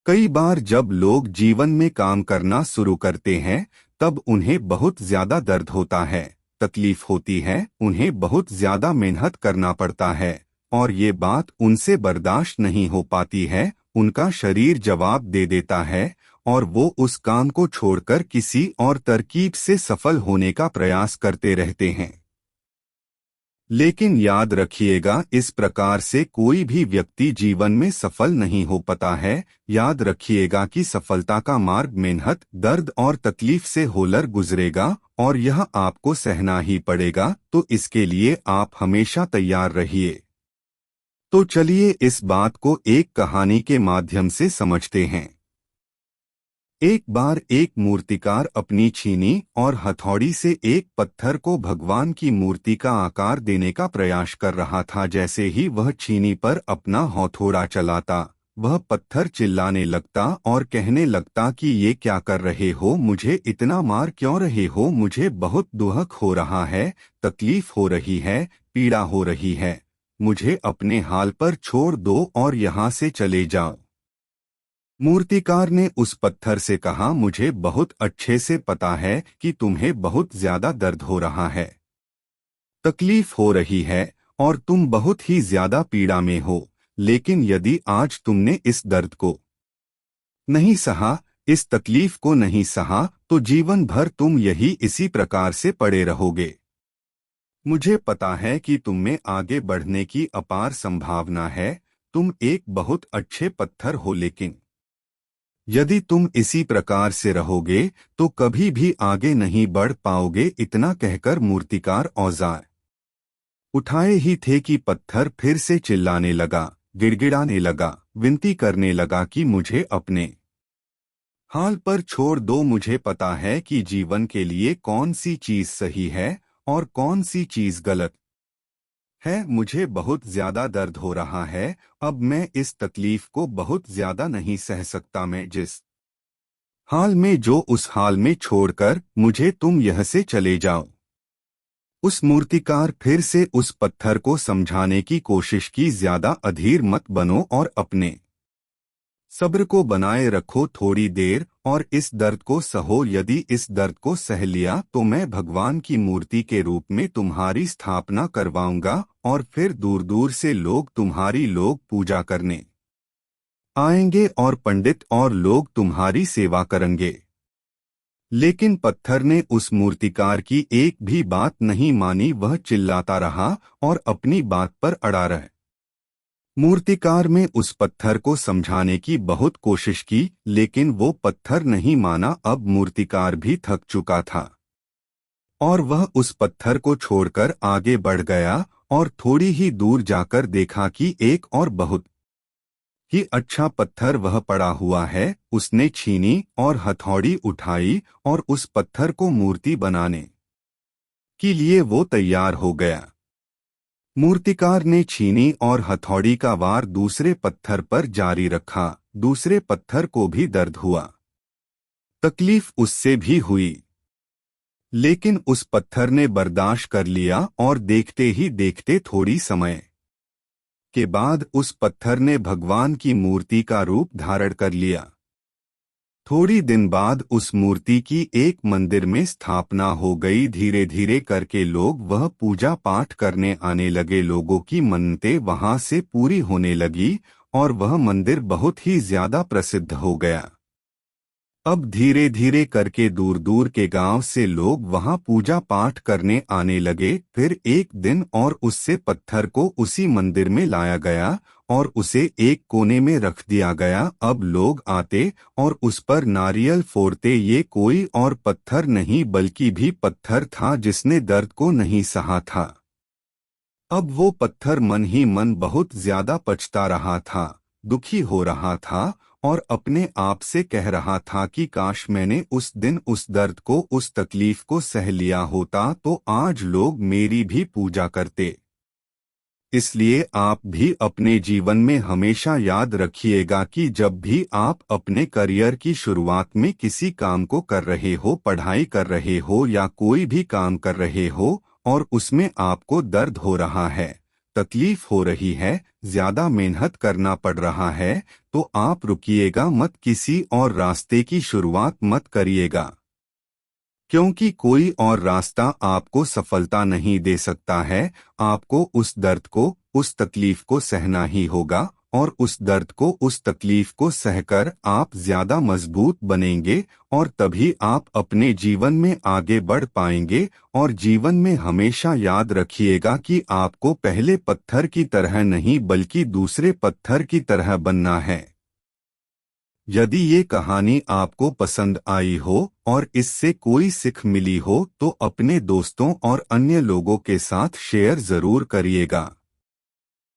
कई बार जब लोग जीवन में काम करना शुरू करते हैं तब उन्हें बहुत ज्यादा दर्द होता है, तकलीफ होती है, उन्हें बहुत ज्यादा मेहनत करना पड़ता है और ये बात उनसे बर्दाश्त नहीं हो पाती है। उनका शरीर जवाब दे देता है और वो उस काम को छोड़कर किसी और तरकीब से सफल होने का प्रयास करते रहते हैं। लेकिन याद रखिएगा, इस प्रकार से कोई भी व्यक्ति जीवन में सफल नहीं हो पाता है। याद रखिएगा कि सफलता का मार्ग मेहनत, दर्द और तकलीफ से होकर गुजरेगा और यह आपको सहना ही पड़ेगा, तो इसके लिए आप हमेशा तैयार रहिए। तो चलिए इस बात को एक कहानी के माध्यम से समझते हैं। एक बार एक मूर्तिकार अपनी छीनी और हथौड़ी से एक पत्थर को भगवान की मूर्ति का आकार देने का प्रयास कर रहा था। जैसे ही वह छीनी पर अपना हथौड़ा चलाता, वह पत्थर चिल्लाने लगता और कहने लगता कि ये क्या कर रहे हो, मुझे इतना मार क्यों रहे हो, मुझे बहुत दुख हो रहा है, तकलीफ हो रही है, पीड़ा हो रही है, मुझे अपने हाल पर छोड़ दो और यहाँ से चले जाओ। मूर्तिकार ने उस पत्थर से कहा, मुझे बहुत अच्छे से पता है कि तुम्हें बहुत ज्यादा दर्द हो रहा है, तकलीफ हो रही है और तुम बहुत ही ज्यादा पीड़ा में हो, लेकिन यदि आज तुमने इस दर्द को नहीं सहा, इस तकलीफ को नहीं सहा, तो जीवन भर तुम इसी प्रकार से पड़े रहोगे। मुझे पता है कि तुम में आगे बढ़ने की अपार संभावना है, तुम एक बहुत अच्छे पत्थर हो, लेकिन यदि तुम इसी प्रकार से रहोगे तो कभी भी आगे नहीं बढ़ पाओगे। इतना कहकर मूर्तिकार औजार उठाए ही थे कि पत्थर फिर से चिल्लाने लगा, गिड़गिड़ाने लगा, विनती करने लगा कि मुझे अपने हाल पर छोड़ दो। मुझे पता है कि जीवन के लिए कौन सी चीज सही है और कौन सी चीज गलत है। मुझे बहुत ज्यादा दर्द हो रहा है, अब मैं इस तकलीफ को बहुत ज्यादा नहीं सह सकता। मैं जिस हाल में जो उस हाल में छोड़कर मुझे तुम यह से चले जाओ। उस मूर्तिकार फिर से उस पत्थर को समझाने की कोशिश की, ज्यादा अधीर मत बनो और अपने सब्र को बनाए रखो थोड़ी देर और इस दर्द को सहो। यदि इस दर्द को सह लिया तो मैं भगवान की मूर्ति के रूप में तुम्हारी स्थापना करवाऊंगा और फिर दूर दूर से लोग तुम्हारी पूजा करने आएंगे और पंडित और लोग तुम्हारी सेवा करेंगे। लेकिन पत्थर ने उस मूर्तिकार की एक भी बात नहीं मानी, वह चिल्लाता रहा और अपनी बात पर अड़ा रहा। मूर्तिकार में उस पत्थर को समझाने की बहुत कोशिश की, लेकिन वो पत्थर नहीं माना। अब मूर्तिकार भी थक चुका था और वह उस पत्थर को छोड़कर आगे बढ़ गया और थोड़ी ही दूर जाकर देखा कि एक और बहुत ही अच्छा पत्थर वह पड़ा हुआ है। उसने छीनी और हथौड़ी उठाई और उस पत्थर को मूर्ति बनाने के लिए वो तैयार हो गया। मूर्तिकार ने छीनी और हथौड़ी का वार दूसरे पत्थर पर जारी रखा। दूसरे पत्थर को भी दर्द हुआ, तकलीफ उससे भी हुई, लेकिन उस पत्थर ने बर्दाश्त कर लिया और देखते ही देखते थोड़ी समय के बाद उस पत्थर ने भगवान की मूर्ति का रूप धारण कर लिया। थोड़ी दिन बाद उस मूर्ति की एक मंदिर में स्थापना हो गई। धीरे धीरे करके लोग वह पूजा पाठ करने आने लगे, लोगों की मन्नतें वहां से पूरी होने लगी और वह मंदिर बहुत ही ज्यादा प्रसिद्ध हो गया। अब धीरे धीरे करके दूर दूर के गांव से लोग वहां पूजा पाठ करने आने लगे। फिर एक दिन और उससे पत्थर को उसी मंदिर में लाया गया और उसे एक कोने में रख दिया गया। अब लोग आते और उस पर नारियल फोड़ते। ये कोई और पत्थर नहीं बल्कि भी पत्थर था जिसने दर्द को नहीं सहा था। अब वो पत्थर मन ही मन बहुत ज्यादा पछता रहा था, दुखी हो रहा था और अपने आप से कह रहा था कि काश मैंने उस दिन उस दर्द को, उस तकलीफ को सह लिया होता तो आज लोग मेरी भी पूजा करते। इसलिए आप भी अपने जीवन में हमेशा याद रखिएगा कि जब भी आप अपने करियर की शुरुआत में किसी काम को कर रहे हो, पढ़ाई कर रहे हो या कोई भी काम कर रहे हो और उसमें आपको दर्द हो रहा है, तकलीफ हो रही है, ज्यादा मेहनत करना पड़ रहा है, तो आप रुकिएगा मत, किसी और रास्ते की शुरुआत मत करिएगा, क्योंकि कोई और रास्ता आपको सफलता नहीं दे सकता है। आपको उस दर्द को, उस तकलीफ को सहना ही होगा, और उस दर्द को, उस तकलीफ को सहकर आप ज्यादा मजबूत बनेंगे, और तभी आप अपने जीवन में आगे बढ़ पाएंगे। और जीवन में हमेशा याद रखिएगा कि आपको पहले पत्थर की तरह नहीं बल्कि दूसरे पत्थर की तरह बनना है। यदि ये कहानी आपको पसंद आई हो और इससे कोई सीख मिली हो तो अपने दोस्तों और अन्य लोगों के साथ शेयर जरूर करिएगा।